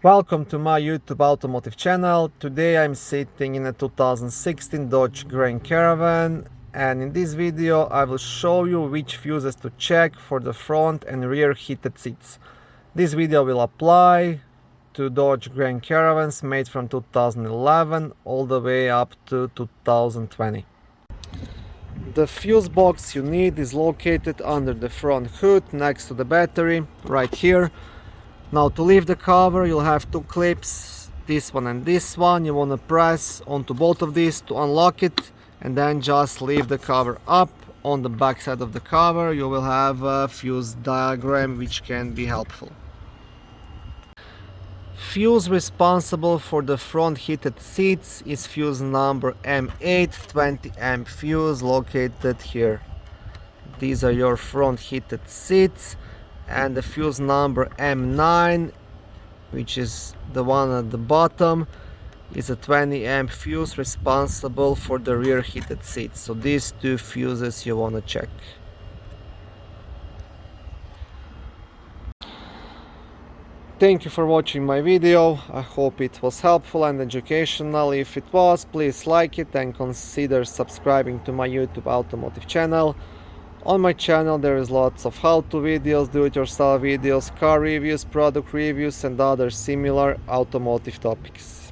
Welcome to my YouTube automotive channel. Today I'm sitting in a 2016 Dodge Grand Caravan, and in this video I will show you which fuses to check for the front and rear heated seats. This video will apply to Dodge Grand Caravans made from 2011 all the way up to 2020. The fuse box you need is located under the front hood next to the battery, right here. Now to lift the cover you'll have two clips, this one and this one. You want to press onto both of these to unlock it, and then just lift the cover up. On the back side of the cover you will have a fuse diagram which can be helpful. Fuse responsible for the front heated seats is fuse number M8, 20 amp fuse, located here. These are your front heated seats. And the fuse number M9, which is the one at the bottom, is a 20 amp fuse responsible for the rear heated seats. So these two fuses you want to check. Thank you for watching my video. I hope it was helpful and educational. If it was, please like it and consider subscribing to my YouTube automotive channel. On my channel there is lots of how-to videos, do-it-yourself videos, car reviews, product reviews and other similar automotive topics.